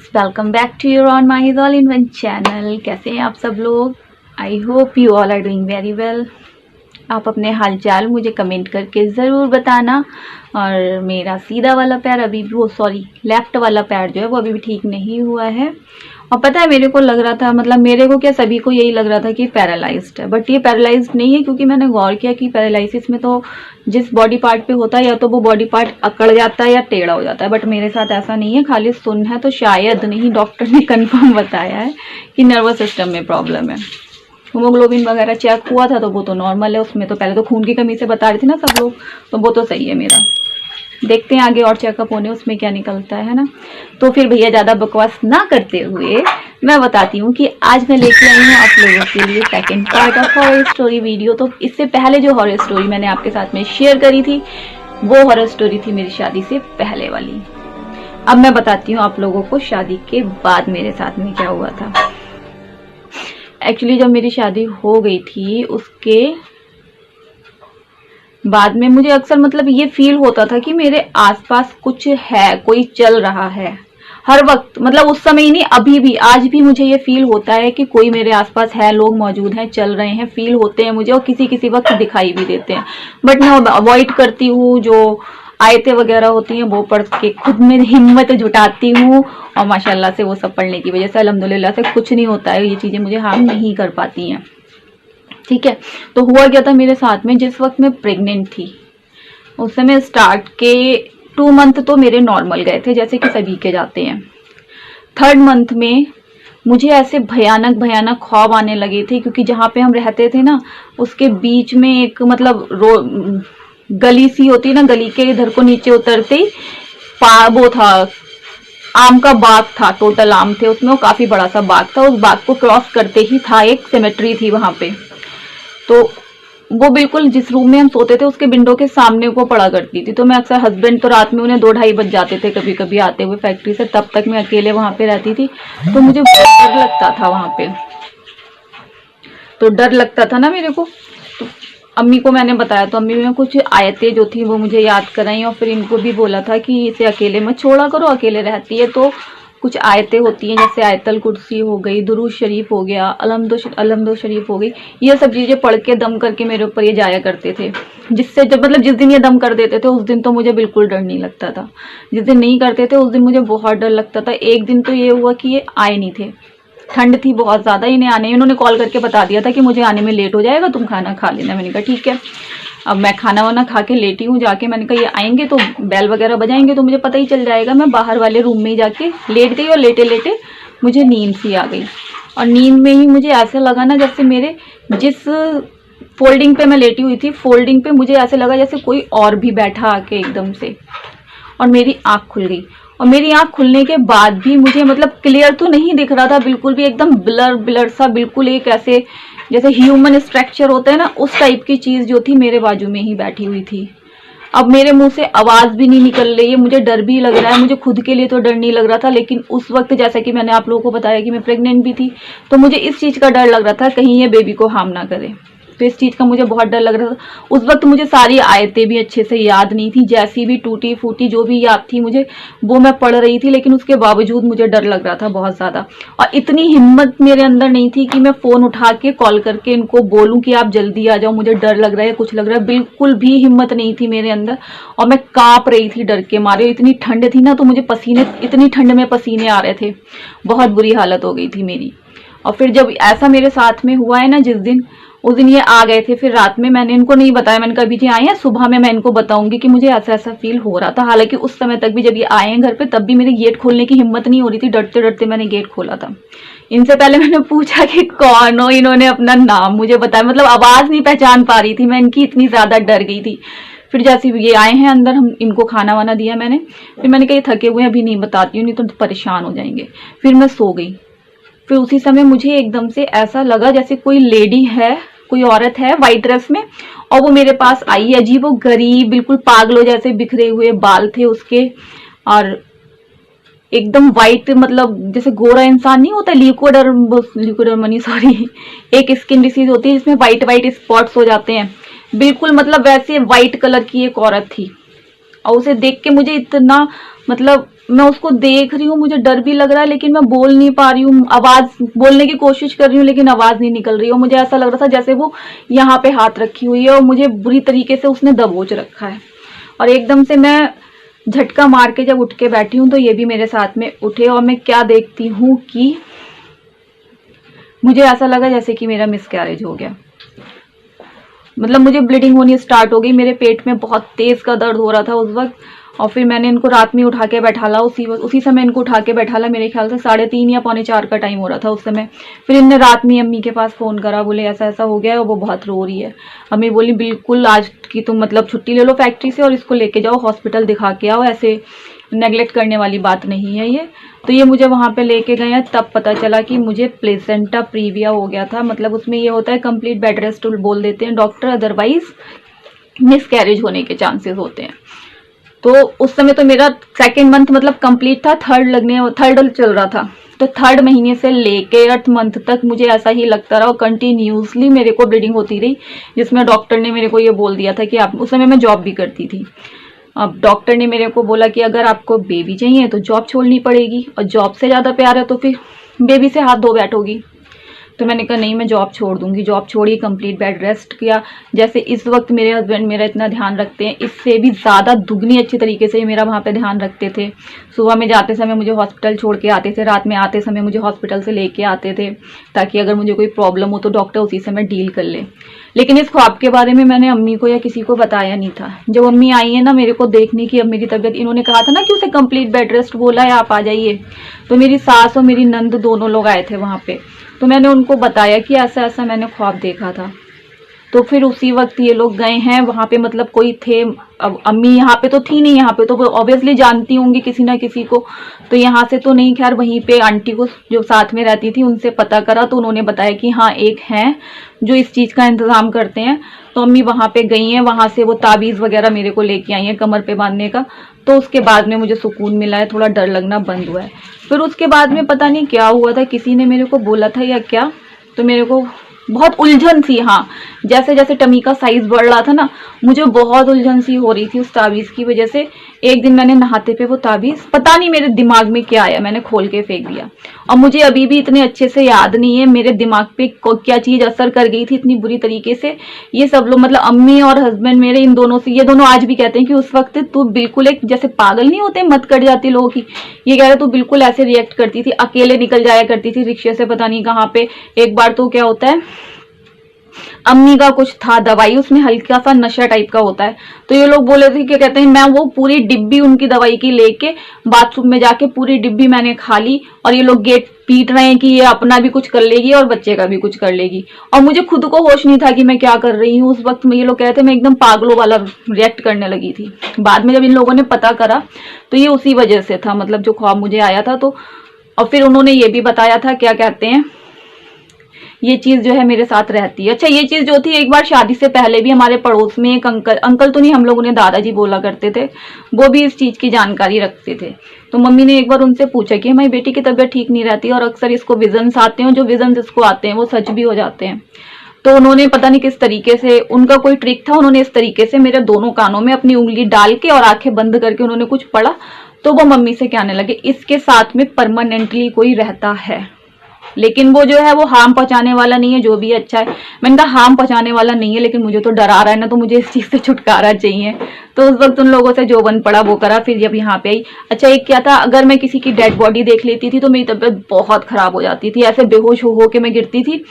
Welcome back to your own my all in one channel. कैसे हैं आप सब लोग? I hope you all are doing very well. आप अपने हालचाल मुझे कमेंट करके ज़रूर बताना। और मेरा सीधा वाला पैर अभी भी लेफ़्ट वाला पैर जो है वो अभी भी ठीक नहीं हुआ है। और पता है मेरे को लग रहा था, मतलब मेरे को क्या सभी को यही लग रहा था कि पैरालाइज्ड है, बट ये पैरालाइज्ड नहीं है। क्योंकि मैंने गौर किया कि पैरालिसिस में तो जिस बॉडी पार्ट पे होता है या तो वो बॉडी पार्ट अकड़ जाता है या टेढ़ा हो जाता है, बट मेरे साथ ऐसा नहीं है, खाली सुन है। तो शायद नहीं, डॉक्टर ने कंफर्म बताया है कि नर्वस सिस्टम में प्रॉब्लम है। हीमोग्लोबिन वगैरह चेक हुआ था तो वो तो नॉर्मल है। उसमें तो पहले तो खून की कमी से बता रहे थे ना सब लोग, तो वो तो सही है मेरा। देखते हैं आगे और चेकअप होने उसमें क्या निकलता है ना। तो फिर भैया ज़्यादा बकवास ना करते हुए मैं बताती हूँ कि आज मैं लेके आई हूँ आप लोगों के लिए second part of horror story video. तो इससे पहले जो हॉरर स्टोरी मैंने आपके साथ में शेयर करी थी वो हॉरर स्टोरी थी मेरी शादी से पहले वाली। अब मैं बताती हूँ आप लोगों को शादी के बाद मेरे साथ में क्या हुआ था। एक्चुअली जब मेरी शादी हो गई थी उसके बाद में मुझे अक्सर मतलब ये फील होता था कि मेरे आसपास कुछ है, कोई चल रहा है हर वक्त। मतलब उस समय ही नहीं, अभी भी, आज भी मुझे ये फील होता है कि कोई मेरे आसपास है, लोग मौजूद हैं, चल रहे हैं, फील होते हैं मुझे। और किसी किसी वक्त दिखाई भी देते हैं, बट मैं अवॉइड करती हूँ। जो आयतें वगैरह होती हैं वो पढ़ के खुद में हिम्मत जुटाती हूँ। और माशाल्लाह से वो सब पढ़ने की वजह से अल्हम्दुलिल्लाह से कुछ नहीं होता है, ये चीजें मुझे हार्म नहीं कर पाती हैं। ठीक है, तो हुआ क्या था मेरे साथ में, जिस वक्त मैं प्रेग्नेंट थी उस समय स्टार्ट के 2 मंथ तो मेरे नॉर्मल गए थे, जैसे कि सभी के जाते हैं। 3rd मंथ में मुझे ऐसे भयानक भयानक ख्वाब आने लगे थे। क्योंकि जहाँ पे हम रहते थे ना उसके बीच में एक मतलब गली सी होती है ना, गली के इधर को नीचे उतरते ही वो था, आम का बाग था, टोटल आम थे उसमें, वो काफी बड़ा सा बाग था। उस बाग को क्रॉस करते ही था एक सेमेट्री थी वहां पे। तो वो बिल्कुल जिस रूम में हम सोते थे उसके विंडो के सामने को पड़ा करती थी। तो मैं अक्सर, हस्बैंड तो रात में उन्हें 2-2:30 बज जाते थे कभी कभी आते हुए फैक्ट्री से, तब तक मैं अकेले वहां पे रहती थी। तो मुझे बहुत डर लगता था वहां पे। तो डर लगता था ना मेरे को, तो अम्मी को मैंने बताया तो अम्मी में कुछ आयतें जो थी वो मुझे याद कराई। और फिर इनको भी बोला था कि इसे अकेले मत छोड़ा करो, अकेले रहती है। तो कुछ आयतें होती हैं जैसे आयतल कुर्सी हो गई, दुरूद शरीफ हो गया, अलहम्दो शरीफ हो गई, ये सब चीजें पढ़ के दम करके मेरे ऊपर ये जाया करते थे। जिससे जब मतलब जिस दिन ये दम कर देते थे उस दिन तो मुझे बिल्कुल डर नहीं लगता था। जिस दिन नहीं करते थे उस दिन मुझे बहुत डर लगता था। एक दिन तो ये हुआ कि ये आए नहीं थे, ठंड थी बहुत ज्यादा, इन्हें आने, इन्होंने कॉल करके बता दिया था कि मुझे आने में लेट हो जाएगा, तुम खाना खा लेना। मैंने कहा ठीक है। अब मैं खाना वाना खा के लेटी हूँ जाके, मैंने कहा ये आएंगे तो बेल वगैरह बजाएंगे तो मुझे पता ही चल जाएगा। मैं बाहर वाले रूम में ही जाके लेट गई और लेटे लेटे मुझे नींद सी आ गई। और नींद में ही मुझे ऐसे लगा ना जैसे मेरे जिस फोल्डिंग पे मैं लेटी हुई थी, फोल्डिंग पे मुझे ऐसे लगा जैसे कोई और भी बैठा आके एकदम से, और मेरी आंख खुल गई। और मेरी आंख खुलने के बाद भी मुझे मतलब क्लियर तो नहीं दिख रहा था बिल्कुल भी, एकदम ब्लर ब्लर सा, बिल्कुल एक ऐसे जैसे ह्यूमन स्ट्रक्चर होता है ना उस टाइप की चीज जो थी मेरे बाजू में ही बैठी हुई थी। अब मेरे मुंह से आवाज भी नहीं निकल रही है, मुझे डर भी लग रहा है। मुझे खुद के लिए तो डर नहीं लग रहा था, लेकिन उस वक्त जैसा कि मैंने आप लोगों को बताया कि मैं प्रेग्नेंट भी थी, तो मुझे इस चीज का डर लग रहा था कहीं ये बेबी को हार्म ना करे। तो इस चीज का मुझे बहुत डर लग रहा था। उस वक्त मुझे सारी आयतें भी अच्छे से याद नहीं थी, जैसी भी टूटी फूटी जो भी याद थी मुझे वो मैं पढ़ रही थी, लेकिन उसके बावजूद मुझे डर लग रहा था बहुत ज्यादा। और इतनी हिम्मत मेरे अंदर नहीं थी कि मैं फोन उठा के कॉल करके इनको बोलूं कि आप जल्दी आ जाओ, मुझे डर लग रहा है, कुछ लग रहा है। बिल्कुल भी हिम्मत नहीं थी मेरे अंदर, और मैं कांप रही थी डर के मारे। इतनी ठंड थी ना, तो मुझे पसीने, इतनी ठंड में पसीने आ रहे थे, बहुत बुरी हालत हो गई थी मेरी। और फिर जब ऐसा मेरे साथ में हुआ है ना जिस दिन, उस दिन ये आ गए थे। फिर रात में मैंने इनको नहीं बताया, मैंने कहा अभी जी आए हैं, सुबह में मैं इनको बताऊंगी कि मुझे ऐसा ऐसा फील हो रहा था। हालांकि उस समय तक भी जब ये आए हैं घर पे तब भी मेरे गेट खोलने की हिम्मत नहीं हो रही थी, डरते डरते मैंने गेट खोला था। इनसे पहले मैंने पूछा कि कौन हो, इन्होंने अपना नाम मुझे बताया, मतलब आवाज नहीं पहचान पा रही थी मैं इनकी, इतनी ज्यादा डर गई थी। फिर जैसे ये आए हैं अंदर, हम इनको खाना वाना दिया मैंने, फिर मैंने कहा ये थके हुए अभी नहीं बताती हूँ, नहीं तो परेशान हो जाएंगे। फिर मैं सो गई। फिर उसी समय मुझे एकदम से ऐसा लगा जैसे कोई लेडी है, कोई औरत है व्हाइट ड्रेस में, और वो मेरे पास आई। अजीब वो गरीब, बिल्कुल पागलों जैसे बिखरे हुए बाल थे उसके, और एकदम व्हाइट, मतलब जैसे गोरा इंसान नहीं होता, ल्यूकोडर्मनी सॉरी, एक स्किन डिसीज होती है जिसमें व्हाइट व्हाइट स्पॉट्स हो जाते हैं, बिल्कुल मतलब वैसे व्हाइट कलर की एक औरत थी। और उसे देख के मुझे इतना, मतलब मैं उसको देख रही हूँ, मुझे डर भी लग रहा है, लेकिन मैं बोल नहीं पा रही हूँ, आवाज बोलने की कोशिश कर रही हूँ लेकिन आवाज नहीं निकल रही है। मुझे ऐसा लग रहा था जैसे वो यहाँ पे हाथ रखी हुई है और मुझे बुरी तरीके से उसने दबोच रखा है। और एकदम से मैं झटका मार के जब उठ के बैठी हूँ तो ये भी मेरे साथ में उठे, और मैं क्या देखती हूँ कि मुझे ऐसा लगा जैसे कि मेरा मिसकैरेज हो गया। मतलब मुझे ब्लीडिंग होनी स्टार्ट हो गई, मेरे पेट में बहुत तेज का दर्द हो रहा था उस वक्त। और फिर मैंने इनको रात में उठा के बैठाला, उसी समय इनको उठा के बैठाला। मेरे ख्याल से 3:30 या 3:45 का टाइम हो रहा था उस समय। फिर इनने रात में अम्मी के पास फोन करा, बोले ऐसा ऐसा हो गया है और वो बहुत रो रही है। अम्मी बोली बिल्कुल आज की तुम मतलब छुट्टी ले लो फैक्ट्री से और इसको लेके जाओ हॉस्पिटल दिखा के आओ, ऐसे नेग्लेक्ट करने वाली बात नहीं है ये। तो ये मुझे वहां पे लेके गए हैं, तब पता चला कि मुझे प्लेसेंटा प्रीविया हो गया था। मतलब उसमें ये होता है कंप्लीट बेड रेस्ट बोल देते हैं डॉक्टर, अदरवाइज मिसकैरेज होने के चांसेस होते हैं। तो उस समय तो मेरा 2nd मंथ मतलब कंप्लीट था, 3rd चल रहा था। तो 3rd महीने से लेके 8th मंथ तक मुझे ऐसा ही लगता रहा और कंटिन्यूसली मेरे को ब्लीडिंग होती रही, जिसमें डॉक्टर ने मेरे को ये बोल दिया था कि आप, उस समय मैं जॉब भी करती थी, अब डॉक्टर ने मेरे को बोला कि अगर आपको बेबी चाहिए तो जॉब छोड़नी पड़ेगी, और जॉब से ज्यादा प्यार है तो फिर बेबी से हाथ धो बैठोगी। तो मैंने कहा नहीं, मैं जॉब छोड़ दूंगी। जॉब छोड़ी, कंप्लीट बेड रेस्ट किया। जैसे इस वक्त मेरे हस्बैंड मेरा इतना ध्यान रखते हैं, इससे भी ज्यादा दुगनी अच्छी तरीके से मेरा वहां पे ध्यान रखते थे। सुबह में जाते समय मुझे हॉस्पिटल छोड़ के आते थे, रात में आते समय मुझे हॉस्पिटल से लेके आते थे, ताकि अगर मुझे कोई प्रॉब्लम हो तो डॉक्टर उसी समय डील कर ले। लेकिन इस ख्वाब के बारे में मैंने अम्मी को या किसी को बताया नहीं था। जब अम्मी आई है ना मेरे को देखने की, अब मेरी तबीयत, इन्होंने कहा था ना कि उसे कंप्लीट बेड रेस्ट बोला है, आप आ जाइए, तो मेरी सास और मेरी नंद दोनों लोग आए थे वहां पे। तो मैंने उनको बताया कि ऐसा ऐसा मैंने ख्वाब देखा था। तो फिर उसी वक्त ये लोग गए हैं वहां पे, मतलब कोई थे, अब अम्मी यहाँ पे तो थी नहीं, यहाँ पे तो ऑब्वियसली जानती होंगी किसी ना किसी को, तो यहाँ से तो नहीं, खैर वहीं पे आंटी को जो साथ में रहती थी उनसे पता करा, तो उन्होंने बताया कि हाँ एक है जो इस चीज का इंतजाम करते हैं। तो अम्मी वहां पे गई हैं, वहां से वो ताबीज वगैरह मेरे को लेके आई है कमर पे बांधने का। तो उसके बाद में मुझे सुकून मिला है, थोड़ा डर लगना बंद हुआ है। फिर उसके बाद में पता नहीं क्या हुआ था, किसी ने मेरे को बोला था या क्या, तो मेरे को बहुत उलझन सी, हाँ जैसे जैसे टमी का साइज बढ़ रहा था ना, मुझे बहुत उलझन सी हो रही थी उस ताबीज की वजह से। एक दिन मैंने नहाते पे वो ताबीज, पता नहीं मेरे दिमाग में क्या आया, मैंने खोल के फेंक दिया। और मुझे अभी भी इतने अच्छे से याद नहीं है मेरे दिमाग पे क्या चीज असर कर गई थी इतनी बुरी तरीके से। ये सब लोग, मतलब अम्मी और हस्बैंड मेरे, इन दोनों से, ये दोनों आज भी कहते हैं कि उस वक्त तू बिल्कुल एक जैसे पागल नहीं होते, मत कट जाती लोगों की, ये कह रहे तू बिल्कुल ऐसे रिएक्ट करती थी, अकेले निकल जाया करती थी रिक्शे से पता नहीं कहाँ पे। एक बार तो क्या होता है, अम्मी का कुछ था दवाई, उसमें हल्का सा नशा टाइप का होता है, तो ये लोग बोले थे, क्या कहते हैं, मैं वो पूरी डिब्बी उनकी दवाई की लेके बाथरूम में जाके पूरी डिब्बी मैंने खा ली, और ये लोग गेट पीट रहे हैं कि ये अपना भी कुछ कर लेगी और बच्चे का भी कुछ कर लेगी। और मुझे खुद को होश नहीं था कि मैं क्या कर रही हूँ उस वक्त में। ये लोग कहते मैं एकदम पागलों वाला रिएक्ट करने लगी थी। बाद में जब इन लोगों ने पता करा तो ये उसी वजह से था, मतलब जो ख्वाब मुझे आया था। तो और फिर उन्होंने ये भी बताया था, क्या कहते हैं, ये चीज जो है मेरे साथ रहती है। अच्छा, ये चीज जो थी, एक बार शादी से पहले भी हमारे पड़ोस में एक अंकल तो नहीं, हम लोग उन्हें दादाजी बोला करते थे, वो भी इस चीज की जानकारी रखते थे। तो मम्मी ने एक बार उनसे पूछा कि हमारी बेटी की तबीयत ठीक नहीं रहती और अक्सर इसको विजन्स आते हैं, जो विजन्स इसको आते हैं वो सच भी हो जाते हैं। तो उन्होंने पता नहीं किस तरीके से, उनका कोई ट्रिक था, उन्होंने इस तरीके से मेरे दोनों कानों में अपनी उंगली डाल के और आंखें बंद करके उन्होंने कुछ पढ़ा। तो वो मम्मी से कहने लगे इसके साथ में परमानेंटली कोई रहता है, लेकिन वो जो है वो हार्म पहुंचाने वाला नहीं है, जो भी अच्छा है। मैंने कहा हार्म पहुंचाने वाला नहीं है, लेकिन मुझे तो डरा रहा है ना, तो मुझे इस चीज से छुटकारा चाहिए। तो उस वक्त उन लोगों से जो बन पड़ा वो करा। फिर जब यहाँ पे आई, अच्छा एक क्या था, अगर मैं किसी की डेड बॉडी देख लेती थी तो मेरी तबीयत बहुत खराब हो जाती थी, ऐसे बेहोश हो के मैं गिरती थी,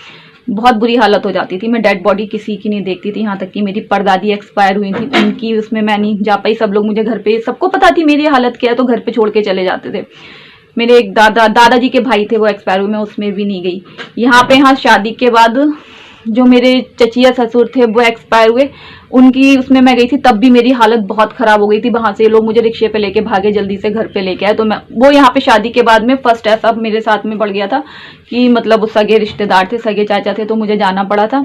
बहुत बुरी हालत हो जाती थी। मैं डेड बॉडी किसी की नहीं देखती थी, यहाँ तक कि मेरी परदादी एक्सपायर हुई थी, उनकी उसमें मैं नहीं जा पाई। सब लोग मुझे घर पे, सबको पता थी मेरी हालत क्या है, तो घर पे छोड़ के चले जाते थे। मेरे एक दादाजी के भाई थे, वो एक्सपायर हुए, मैं उसमें भी नहीं गई। यहाँ पे, हाँ शादी के बाद जो मेरे चचिया ससुर थे वो एक्सपायर हुए, उनकी उसमें मैं गई थी, तब भी मेरी हालत बहुत खराब हो गई थी। वहां से लोग मुझे रिक्शे पे लेके भागे, जल्दी से घर पे लेके आए। तो मैं वो यहाँ पे शादी के बाद में फर्स्ट ऐसा मेरे साथ में बढ़ गया था कि मतलब वो सगे रिश्तेदार थे, सगे चाचा थे, तो मुझे जाना पड़ा था।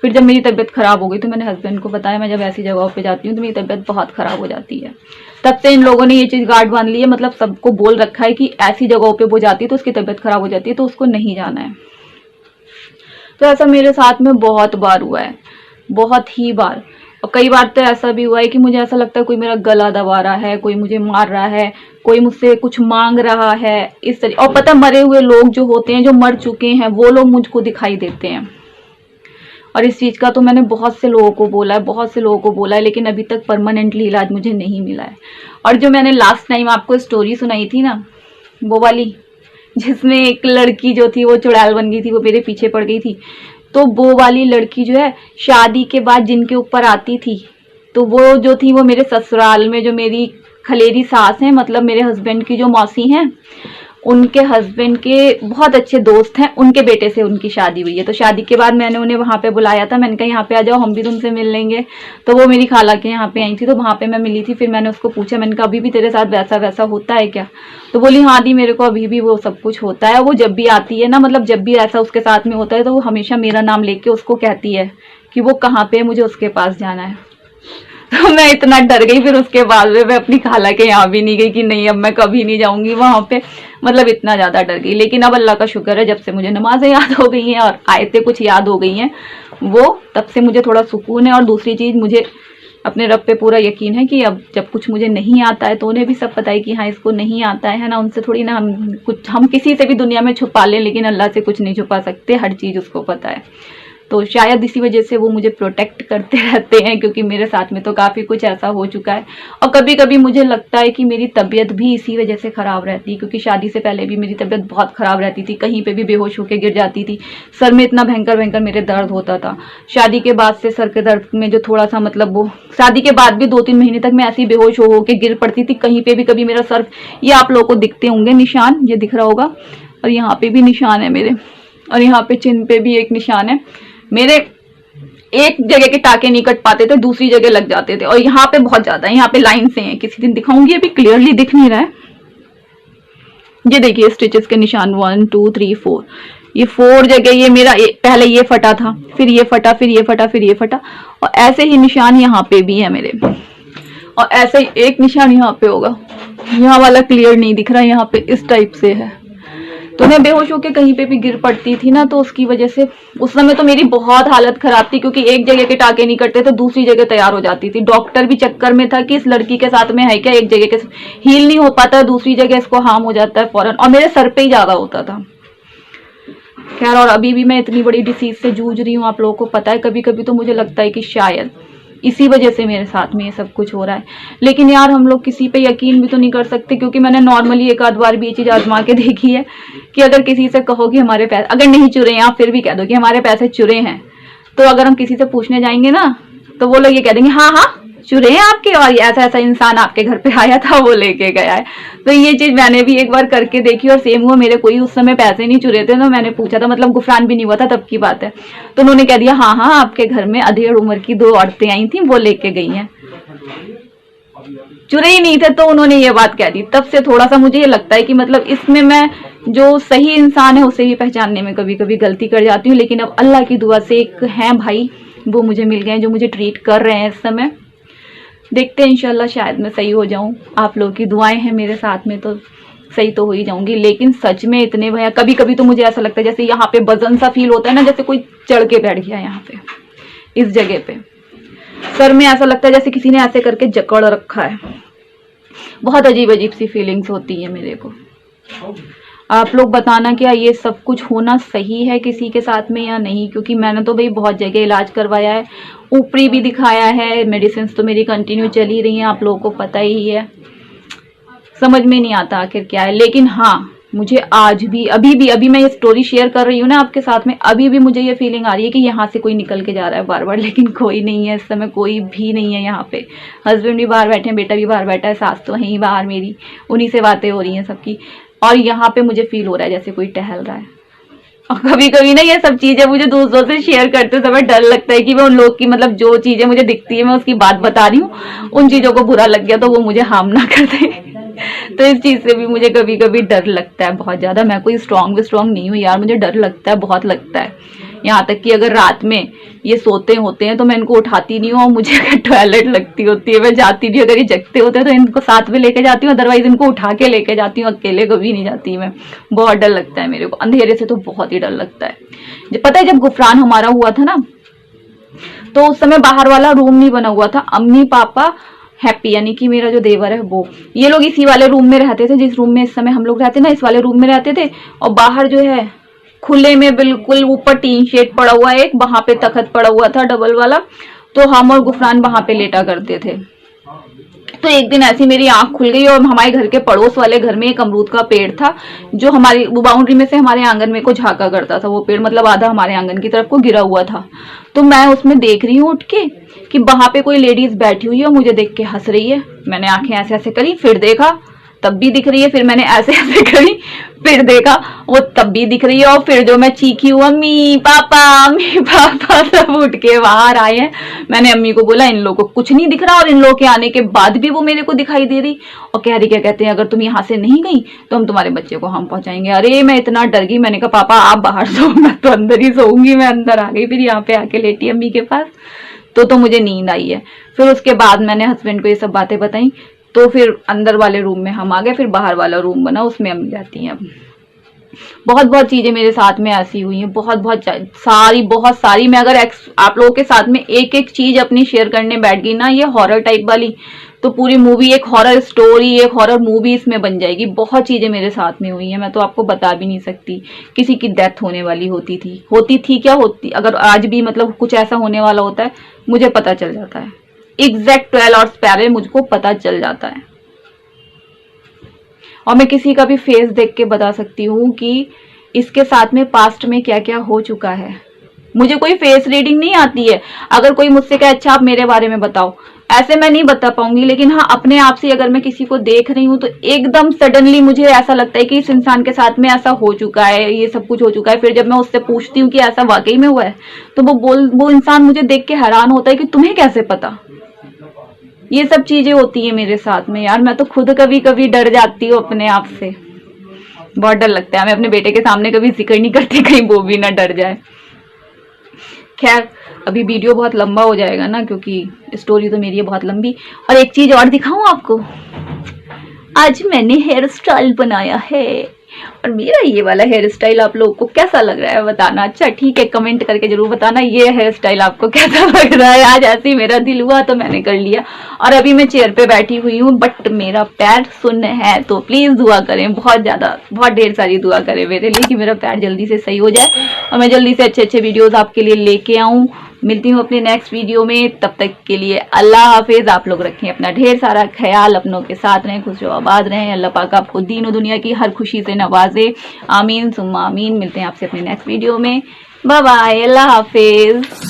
फिर जब मेरी तबीयत खराब हो गई तो मैंने हस्बैंड को बताया, मैं जब ऐसी जगहों पे जाती हूँ तो मेरी तबीयत बहुत खराब हो जाती है। तब से इन लोगों ने ये चीज गार्ड बांध ली है, मतलब सबको बोल रखा है कि ऐसी जगहों पे वो जाती है तो उसकी तबीयत खराब हो जाती है, तो उसको नहीं जाना है। तो ऐसा मेरे साथ में बहुत बार हुआ है, बहुत ही बार। और कई बार तो ऐसा भी हुआ है कि मुझे ऐसा लगता है कोई मेरा गला दबा रहा है, कोई मुझे मार रहा है, कोई मुझसे कुछ मांग रहा है, इस तरह। और पता, मरे हुए लोग जो होते हैं, जो मर चुके हैं, वो लोग मुझको दिखाई देते हैं। और इस चीज का तो मैंने बहुत से लोगों को बोला है, बहुत से लोगों को बोला है, लेकिन अभी तक परमानेंटली इलाज मुझे नहीं मिला है। और जो मैंने लास्ट टाइम आपको स्टोरी सुनाई थी ना, वो वाली, जिसमें एक लड़की जो थी वो चुड़ैल बन गई थी, वो मेरे पीछे पड़ गई थी, तो वो वाली लड़की जो है शादी के बाद जिनके ऊपर आती थी, तो वो जो थी वो मेरे ससुराल में जो मेरी खलेरी सास हैं, मतलब मेरे हस्बैंड की जो मौसी हैं, उनके हस्बैंड के बहुत अच्छे दोस्त हैं, उनके बेटे से उनकी शादी हुई है। तो शादी के बाद मैंने उन्हें वहां पे बुलाया था, मैंने कहा यहाँ पे आ जाओ, हम भी तुमसे मिल लेंगे। तो वो मेरी खाला के यहाँ पे आई थी, तो वहां पे मैं मिली थी। फिर मैंने उसको पूछा, मैंने कहा अभी भी तेरे साथ वैसा वैसा होता है क्या? तो बोली हाँ दी, मेरे को अभी भी वो सब कुछ होता है। वो जब भी आती है ना, मतलब जब भी ऐसा उसके साथ में होता है, तो वो हमेशा मेरा नाम लेके उसको कहती है कि वो कहाँ पे है, मुझे उसके पास जाना है। तो मैं इतना डर गई, फिर उसके बाद में मैं अपनी खाला के यहाँ भी नहीं गई कि नहीं अब मैं कभी नहीं जाऊंगी वहां पे, मतलब इतना ज्यादा डर गई। लेकिन अब अल्लाह का शुक्र है, जब से मुझे नमाजें याद हो गई हैं और आयतें कुछ याद हो गई हैं, वो तब से मुझे थोड़ा सुकून है। और दूसरी चीज, मुझे अपने रब पे पूरा यकीन है कि अब जब कुछ मुझे नहीं आता है, तो उन्हें भी सब पता है कि हाँ इसको नहीं आता है ना, उनसे थोड़ी ना हम किसी से भी दुनिया में छुपा लें, लेकिन अल्लाह से कुछ नहीं छुपा सकते, हर चीज उसको पता है। तो शायद इसी वजह से वो मुझे प्रोटेक्ट करते रहते हैं, क्योंकि मेरे साथ में तो काफी कुछ ऐसा हो चुका है। और कभी कभी मुझे लगता है कि मेरी तबीयत भी इसी वजह से खराब रहती है, क्योंकि शादी से पहले भी मेरी तबीयत बहुत खराब रहती थी, कहीं पे भी बेहोश होकर गिर जाती थी, सर में इतना भयंकर भयंकर मेरे दर्द होता था। शादी के बाद से सर के दर्द में जो थोड़ा सा, मतलब वो शादी के बाद भी 2-3 महीने तक मैं ऐसी बेहोश हो के गिर पड़ती थी, कहीं पे भी कभी मेरा सर, ये आप लोगों को दिखते होंगे निशान, ये दिख रहा होगा, और यहाँ पे भी निशान है मेरे, और यहाँ पे चिन पे भी एक निशान है मेरे। एक जगह के टाके नहीं कट पाते थे, दूसरी जगह लग जाते थे, और यहाँ पे बहुत ज्यादा है, यहाँ पे लाइन से हैं, किसी दिन दिखाऊंगी, अभी क्लियरली दिख नहीं रहा है। ये देखिए स्टिचेस के निशान 1 2 3 4, ये 4 जगह, ये मेरा पहले ये फटा था, फिर ये फटा, फिर ये फटा, फिर ये फटा, और ऐसे ही निशान यहाँ पे भी है मेरे, और ऐसे ही एक निशान यहाँ पे होगा, यहाँ वाला क्लियर नहीं दिख रहा, यहाँ पे इस टाइप से है। तो मैं बेहोश होकर कहीं पे भी गिर पड़ती थी ना, तो उसकी वजह से उस समय तो मेरी बहुत हालत खराब थी, क्योंकि एक जगह के टाके नहीं कटते तो दूसरी जगह तैयार हो जाती थी। डॉक्टर भी चक्कर में था कि इस लड़की के साथ में है क्या, एक जगह के हील नहीं हो पाता, दूसरी जगह इसको हार्म हो जाता है फौरन, और मेरे सर पे ही ज्यादा होता था। खैर, और अभी भी मैं इतनी बड़ी डिसीज से जूझ रही हूँ, आप लोगों को पता है। कभी कभी तो मुझे लगता है कि शायद इसी वजह से मेरे साथ में ये सब कुछ हो रहा है। लेकिन यार, हम लोग किसी पे यकीन भी तो नहीं कर सकते, क्योंकि मैंने नॉर्मली एक आध बार भी ये चीज आजमा के देखी है कि अगर किसी से कहो कि हमारे पैसे अगर नहीं चुरे हैं, आप फिर भी कह दो कि हमारे पैसे चुरे हैं, तो अगर हम किसी से पूछने जाएंगे ना, तो वो लोग ये कह देंगे हाँ हाँ चुरे हैं आपके, और ऐसा ऐसा इंसान आपके घर पे आया था, वो लेके गया है। तो ये चीज मैंने भी एक बार करके देखी और सेम हुआ। मेरे कोई उस समय पैसे नहीं चुरे थे, तो मैंने पूछा था, मतलब गुफरान भी नहीं हुआ था तब की बात है, तो उन्होंने कह दिया हाँ हाँ आपके घर में अधेड़ उम्र की 2 औरतें आई थी, वो लेके गई हैं, चुरे ही नहीं थे। तो उन्होंने ये बात कह दी। तब से थोड़ा सा मुझे ये लगता है कि मतलब इसमें मैं जो सही इंसान है उसे भी पहचानने में कभी कभी गलती कर जाती हूँ। लेकिन अब अल्लाह की दुआ से एक हैं भाई, वो मुझे मिल गए जो मुझे ट्रीट कर रहे हैं इस समय। देखते हैं इंशाल्लाह शायद मैं सही हो जाऊं। आप लोगों की दुआएं हैं मेरे साथ में, तो सही तो हो ही जाऊंगी। लेकिन सच में इतने भैया, कभी कभी तो मुझे ऐसा लगता है जैसे यहाँ पे वजन सा फील होता है ना, जैसे कोई चढ़ के बैठ गया यहाँ पे, इस जगह पे सर में ऐसा लगता है जैसे किसी ने ऐसे करके जकड़ रखा है। बहुत अजीब अजीब सी फीलिंग्स होती है मेरे को। आप लोग बताना क्या ये सब कुछ होना सही है किसी के साथ में या नहीं, क्योंकि मैंने तो भाई बहुत जगह इलाज करवाया है, ऊपरी भी दिखाया है, मेडिसिन तो मेरी कंटिन्यू चली रही हैं, आप लोगों को पता ही है। समझ में नहीं आता आखिर क्या है। लेकिन हाँ, मुझे आज भी अभी मैं ये स्टोरी शेयर कर रही हूँ ना आपके साथ में, अभी भी मुझे ये फीलिंग आ रही है कि यहाँ से कोई निकल के जा रहा है बार बार, लेकिन कोई नहीं है इस समय, कोई भी नहीं है यहाँ पे। हस्बैंड भी बाहर बैठे हैं, बेटा भी बाहर बैठा है, सास तो वहीं बाहर मेरी, उन्हीं से बातें हो रही हैं सबकी। और यहाँ पे मुझे फील हो रहा है जैसे कोई टहल रहा है। और कभी कभी ना ये सब चीजें मुझे दूसरों से शेयर करते समय डर लगता है कि मैं उन लोग की, मतलब जो चीजें मुझे दिखती है मैं उसकी बात बता रही हूँ, उन चीजों को बुरा लग गया तो वो मुझे हार्म ना कर दे। तो इस चीज से भी मुझे कभी कभी डर लगता है बहुत ज्यादा। मैं कोई स्ट्रांग नहीं हूँ यार, मुझे डर लगता है, बहुत लगता है। यहाँ तक कि अगर रात में ये सोते होते हैं तो मैं इनको उठाती नहीं हूँ, और मुझे अगर टॉयलेट लगती होती है मैं जाती नहीं। अगर ये जगते होते हैं तो इनको साथ में लेके जाती हूँ, अदरवाइज इनको उठा के लेके जाती हूँ, अकेले कभी नहीं जाती मैं। बहुत डर लगता है मेरे को, अंधेरे से तो बहुत ही डर लगता है। पता है जब गुफरान हमारा हुआ था ना, तो उस समय बाहर वाला रूम नहीं बना हुआ था। अम्मी पापा हैप्पी यानी कि मेरा जो देवर है वो, ये लोग इसी वाले रूम में रहते थे, जिस रूम में इस समय हम लोग रहते ना, इस वाले रूम में रहते थे। और बाहर जो है खुले में बिल्कुल ऊपर टीन शेड पड़ा हुआ है, एक वहां पे तखत पड़ा हुआ था डबल वाला, तो हम और गुफरान वहां पे लेटा करते थे। तो एक दिन ऐसी मेरी आंख खुल गई और हमारे घर के पड़ोस वाले घर में एक अमरूद का पेड़ था, जो हमारी बाउंड्री में से हमारे आंगन में को झांका करता था। वो पेड़ मतलब आधा हमारे आंगन की तरफ को गिरा हुआ था। तो मैं उसमें देख रही हूँ उठ के कि वहां पे कोई लेडीज बैठी हुई है, मुझे देख के हंस रही है। मैंने आंखें ऐसे ऐसे करी, फिर देखा तब भी दिख रही है, फिर मैंने ऐसे ऐसे करी, फिर देखा वो तब भी दिख रही है। और फिर जो मैं चीखी हूँ अम्मी पापा सब उठ के बाहर आए हैं। मैंने अम्मी को बोला इन लोगों को कुछ नहीं दिख रहा, और इन लोगों के आने के बाद भी वो मेरे को दिखाई दे रही और कह रही, क्या कहते हैं, अगर तुम यहाँ से नहीं गई तो हम तुम्हारे बच्चे को हम पहुंचाएंगे। अरे मैं इतना डर गई, मैंने कहा पापा आप बाहर सो, मैं तो अंदर ही सोऊंगी। मैं अंदर आ गई, फिर यहाँ पे आके लेटी अम्मी के पास, तो मुझे नींद आई है। फिर उसके बाद मैंने हस्बैंड को ये सब बातें बताई, तो फिर अंदर वाले रूम में हम आ गए, फिर बाहर वाला रूम बना, उसमें अम्मी जाती हैं। अब बहुत बहुत चीजें मेरे साथ में ऐसी हुई हैं, बहुत सारी। मैं अगर आप लोगों के साथ में एक एक चीज अपनी शेयर करने बैठ गई ना, ये हॉरर टाइप वाली, तो पूरी मूवी एक हॉरर स्टोरी, एक हॉरर मूवी इसमें बन जाएगी। बहुत चीजें मेरे साथ में हुई हैं, मैं तो आपको बता भी नहीं सकती। किसी की डेथ होने वाली होती थी क्या होती, अगर आज भी मतलब कुछ ऐसा होने वाला होता है, मुझे पता चल जाता है। एग्जैक्ट 12 आवर्स पहले मुझको पता चल जाता है। और मैं किसी का भी फेस देख के बता सकती हूँ कि इसके साथ में पास्ट में क्या क्या हो चुका है। मुझे कोई फेस रीडिंग नहीं आती है। अगर कोई मुझसे कहे अच्छा आप मेरे बारे में बताओ, ऐसे मैं नहीं बता पाऊंगी। लेकिन हाँ, अपने आप से अगर मैं किसी को देख रही हूँ तो एकदम सडनली मुझे ऐसा लगता है कि इस इंसान के साथ में ऐसा हो चुका है, ये सब कुछ हो चुका है। फिर जब मैं उससे पूछती हूँ कि ऐसा वाकई में हुआ है, तो वो इंसान मुझे देख के हैरान होता है कि तुम्हें कैसे पता। ये सब चीजें होती है मेरे साथ में यार। मैं तो खुद कभी कभी डर जाती हूँ अपने आप से, बहुत डर लगता है। मैं अपने बेटे के सामने कभी जिक्र नहीं करती, कहीं वो भी ना डर जाए। खैर अभी वीडियो बहुत लंबा हो जाएगा ना, क्योंकि स्टोरी तो मेरी है बहुत लंबी। और एक चीज और दिखाऊं आपको, आज मैंने हेयर स्टाइल बनाया है, और मेरा ये वाला हेयर स्टाइल आप लोगों को कैसा लग रहा है बताना। अच्छा ठीक है, कमेंट करके जरूर बताना ये हेयर स्टाइल आपको कैसा लग रहा है। आज ऐसे ही मेरा दिल हुआ तो मैंने कर लिया। और अभी मैं चेयर पे बैठी हुई हूँ, बट मेरा पैर सुन्न है, तो प्लीज दुआ करें, बहुत ढेर सारी दुआ करें मेरे लिए कि मेरा पैर जल्दी से सही हो जाए और मैं जल्दी से अच्छे अच्छे वीडियोज आपके लिए लेके आऊँ। मिलती हूँ अपने नेक्स्ट वीडियो में, तब तक के लिए अल्लाह हाफिज। आप लोग रखें अपना ढेर सारा ख्याल, अपनों के साथ रहें, खुश आबाद रहें। अल्लाह पाक आपको दीन और दुनिया की हर खुशी से नवाजे, आमीन सुम्मा आमीन। मिलते हैं आपसे अपने नेक्स्ट वीडियो में। बाय बाय, अल्लाह हाफिज।